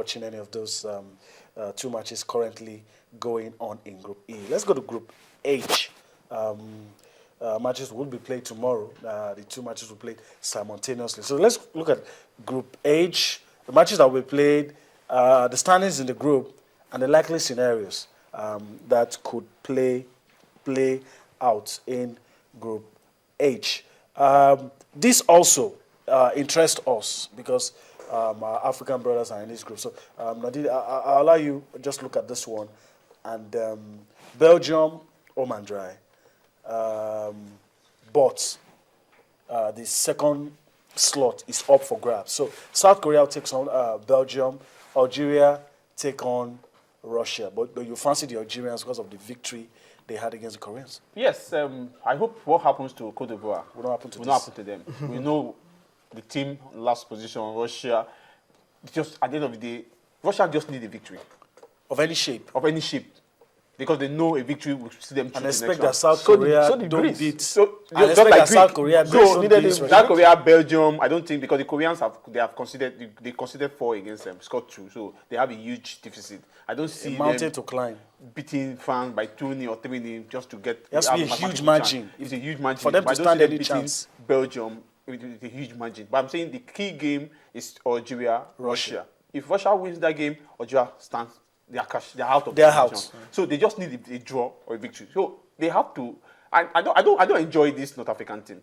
watching any of those two matches currently going on in Group E. Let's go to Group H. Matches will be played tomorrow. The two matches will be played simultaneously. So let's look at Group H, the matches that will be played, the standings in the group, and the likely scenarios that could play out in Group H. This also interests us because our African brothers are in this group. So, Nadir, I'll allow you just look at this one. And Belgium, Oman dry. But the second slot is up for grabs. So South Korea takes on Belgium, Algeria take on Russia. But you fancy the Algerians because of the victory they had against the Koreans? Yes, I hope what happens to Cote d'Ivoire will not happen to them. We know the team last position, Russia. Just at the end of the day, Russia just need a victory. Of any shape. Of any shape. Because they know a victory will see them through and the expect next that South Korea don't beat. So and expect that South Korea South Korea, Belgium, I don't think, because the Koreans considered 4 against them, scored 2, so they have a huge deficit. I don't see them to climb, beating France by 2-0 or 3-0 just to get. It has to be a huge margin. It's a huge margin for them to stand any chance. Belgium with a huge margin, but I'm saying the key game is Algeria, Russia. If Russia wins that game, Algeria stands. They are out of their house. So they just need a draw or a victory. So they have to. I don't enjoy this North African team.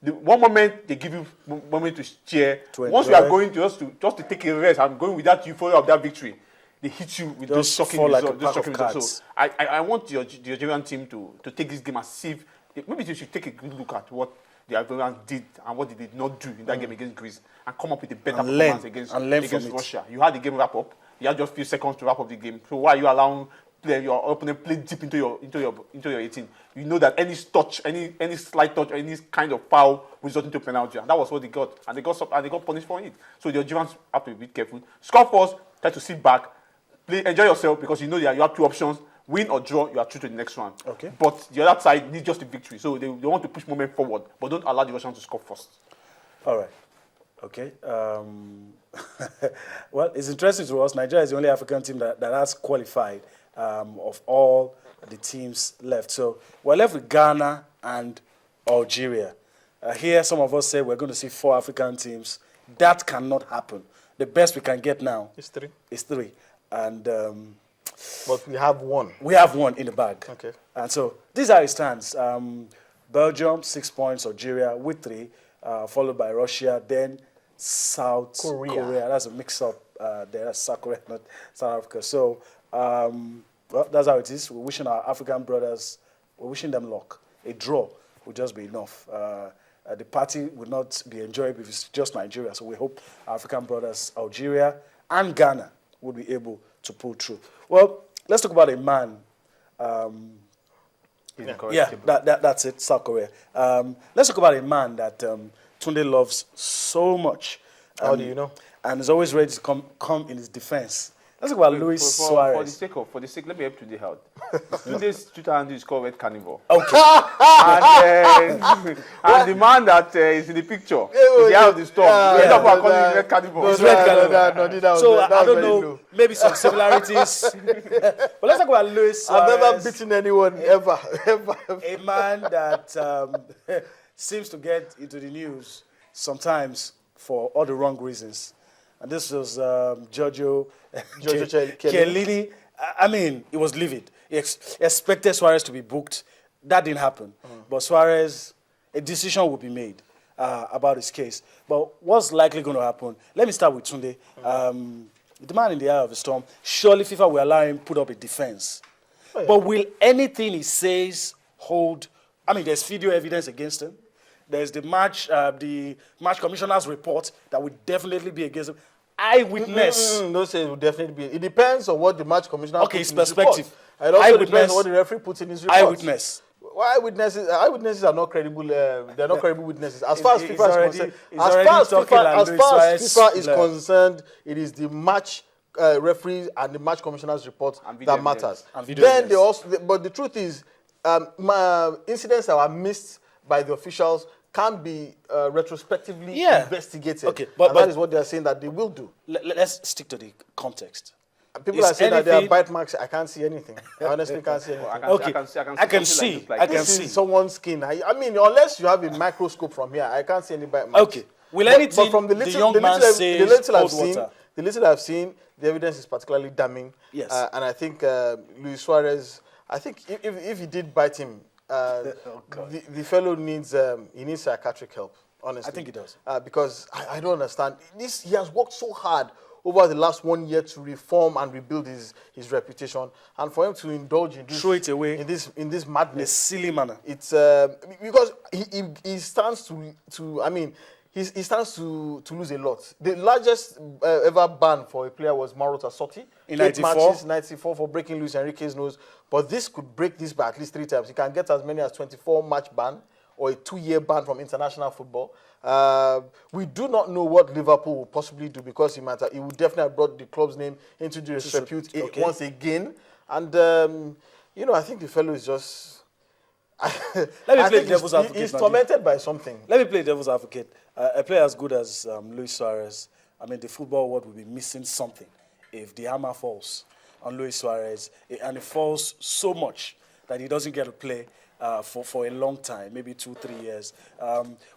The one moment they give you moment to cheer. Once you are going just to take a rest, I'm going with that euphoria of that victory. They hit you with those shocking results. So I want the Algerian team to take this game as if maybe they should take a good look at what the Algerians did and what they did not do in that game against Greece and come up with a better performance against Russia. You had the game wrap up. You have just a few seconds to wrap up the game. So why are you allowing your opponent play deep into your 18? You know that any touch, any slight touch, any kind of foul will result into penalty. And that was what they got. And they got punished for it. So the Algerians have to be a bit careful. Score first, try to sit back, enjoy yourself because you know that you have 2 options. Win or draw, you are through to the next round. Okay. But the other side needs just a victory. So they want to push moment forward, but don't allow the Russians to score first. All right. Okay. Well, it's interesting to us. Nigeria is the only African team that has qualified of all the teams left. So we're left with Ghana and Algeria. Here, some of us say we're going to see 4 African teams. That cannot happen. The best we can get now is 3. Is 3. And but we have 1. We have 1 in the bag. Okay. And so this is how it stands. Belgium 6 points, Algeria with 3, followed by Russia, then South Korea. That's a mix-up there. That's South Korea, not South Africa. So, well, that's how it is. We're wishing our African brothers, we're wishing them luck. A draw would just be enough. The party would not be enjoyable if it's just Nigeria. So we hope our African brothers, Algeria and Ghana, will be able to pull through. Well, let's talk about a man. That's it, South Korea. Let's talk about a man that Tunde loves so much. How do you know? And is always ready to come in his defense. Let's talk about Luis Suarez. For the sake, let me help Tunde out. Tunde's Twitter handle is called Red Carnivore. Okay. and the man that is in the picture, is the eye of the storm. People are calling him Red Carnivore. It's Red Carnivore. So I don't know, maybe some similarities. But let's talk about Luis Suarez. I've never beaten anyone ever. A man that seems to get into the news sometimes for all the wrong reasons. And this was Giorgio Chiellini. I mean, it was livid. He expected Suarez to be booked. That didn't happen. But Suarez, a decision will be made about his case. But what's likely going to happen? Let me start with Tunde. The man in the eye of the storm, surely FIFA will allow him put up a defense. Oh, yeah. But will anything he says hold? I mean, there's video evidence against him. There's the match commissioner's report that would definitely be against him. Eyewitness. Those say it would definitely be. It depends on what the match commissioner puts his in his perspective. Report. It also depends on what the referee puts in his report. Eyewitness. Eyewitnesses are not credible. They're not credible witnesses. As far as FIFA is concerned, FIFA is concerned, it is the match referees and the match commissioner's report that matters. Then they also, but the truth is, incidents that were missed by the officials can be retrospectively investigated. Okay, but that is what they are saying that they will do. Let's stick to the context. People are saying that there are bite marks. I can't see anything. I honestly can't see anything. I can see. I can see someone's skin. I mean, unless you have a microscope from here, I can't see any bite marks. Okay. Will anything from the young man say the little I've seen, the evidence is particularly damning. Yes. And I think Luis Suarez, I think if he did bite him, the fellow needs psychiatric help, honestly. I think he does. Because I don't understand. He has worked so hard over the last 1 year to reform and rebuild his reputation, and for him to indulge in this, throw it away in this madness, in a silly manner. It's because he stands to I mean, he stands to lose a lot. The largest ever ban for a player was Mauro Tassotti in 94? 94 for breaking Luis Enrique's nose. But this could break this by at least 3 times. He can get as many as 24 match ban or a 2-year ban from international football. We do not know what Liverpool will possibly do, because he would definitely have brought the club's name into disrepute once again. And I think the fellow is just. Let me play devil's advocate. He's tormented by something. Let me play devil's advocate. A player as good as Luis Suarez, I mean, the football world will be missing something if the hammer falls on Luis Suarez, and it falls so much that he doesn't get to play for a long time, maybe 2-3 years.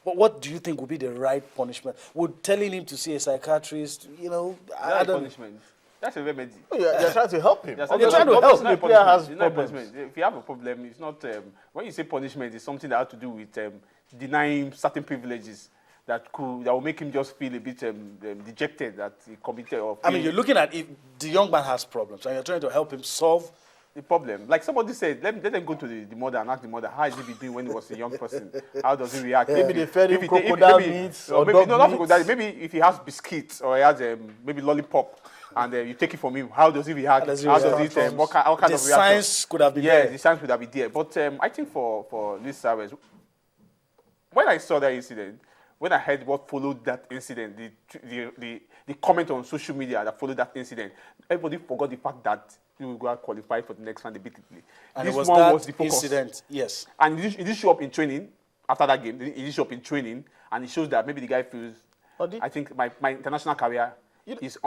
What do you think would be the right punishment? Would telling him to see a psychiatrist, I don't punishment. That's a remedy. You're trying to help him. You're trying to help. The player has problems. If you have a problem, it's not. When you say punishment, it's something that has to do with denying certain privileges that will make him just feel a bit dejected that he committed. I mean, you're looking at if the young man has problems, and you're trying to help him solve the problem. Like somebody said, let them go to the mother and ask the mother, how is he doing when he was a young person? How does he react? Maybe they fed him crocodile meats or dog meats. Maybe if he has biscuits or he has maybe lollipop, and you take it from him, how does he react? What kind of reaction? Signs could have been there. Yeah, the signs could have been there. But I think for Luis Suarez, when I saw that incident, when I heard what followed that incident, the comment on social media that followed that incident, everybody forgot the fact that he will go and qualify for the next one debatably. And this was the focus. Incident, yes. And it did show up in training after that game. It did show up in training, and it shows that maybe the guy feels, I think my international career is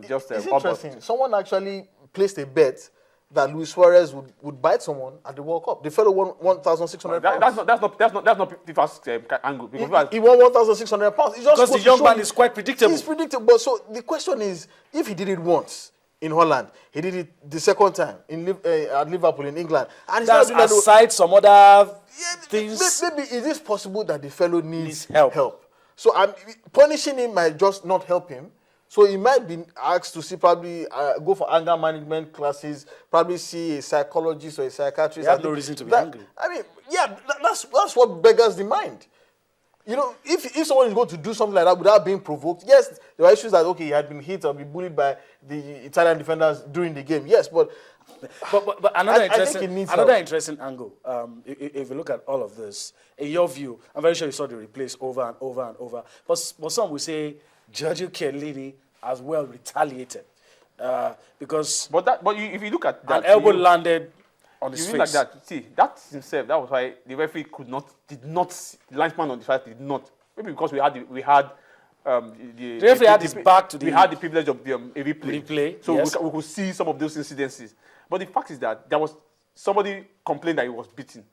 just it's interesting. Someone actually placed a bet that Luis Suarez would bite someone at the World Cup. The fellow won 1,600 pounds. That's not the first angle. He won 1,600 pounds. Because the young man is quite predictable. He's predictable. So the question is, if he did it once in Holland, he did it the second time at Liverpool in England, and that's aside some other things. Maybe is it possible that the fellow needs help? So punishing him might just not help him. So he might be asked to see, probably go for anger management classes, probably see a psychologist or a psychiatrist. He has no reason to be angry. I mean, that's what beggars the mind. If someone is going to do something like that without being provoked, yes, there are issues that, he had been hit or been bullied by the Italian defenders during the game, yes, but another interesting angle, if you look at all of this, in your view, I'm very sure you saw the replays over and over and over, but some will say Giorgio Chiellini as well retaliated because. If you look at that, an elbow landed on his face. Like that. See, that himself. That was why the referee did not. The linesman on the side did not. Maybe because we had the referee had his back to the. We had the privilege of the replay. So yes. we could see some of those incidences. But the fact is that there was somebody complained that he was beaten,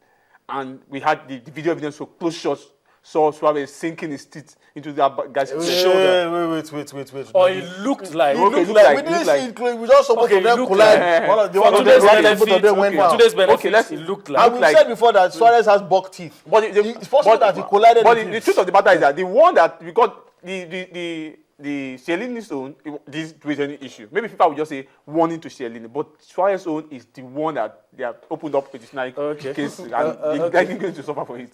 and we had the video evidence, so close shots. Saw Suarez sinking his teeth into that guy's shoulder. Wait. Or it looked like. We didn't see it. We just saw both of them collide. Both of them went down. Today's benefit, it looked like. And we said before that Suarez has buck teeth. But it's possible that he collided. But the truth of the matter is that the one that we got the Chiellini's own, this was any issue. Maybe FIFA would just say warning to Chiellini, but Suarez's own is the one that they have opened up a disciplinary case, and they're going to suffer for it.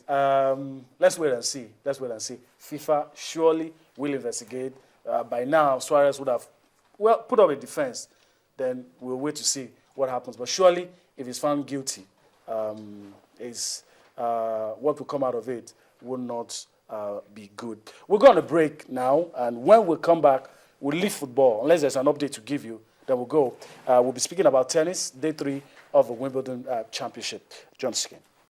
Let's wait and see. FIFA surely will investigate. By now, Suarez would have put up a defense. Then we'll wait to see what happens. But surely, if he's found guilty, what will come out of it will not be good. We'll go on a break now, and when we come back, we'll leave football. Unless there's an update to give you, then we'll go. We'll be speaking about tennis, day 3 of the Wimbledon Championship. John Skin.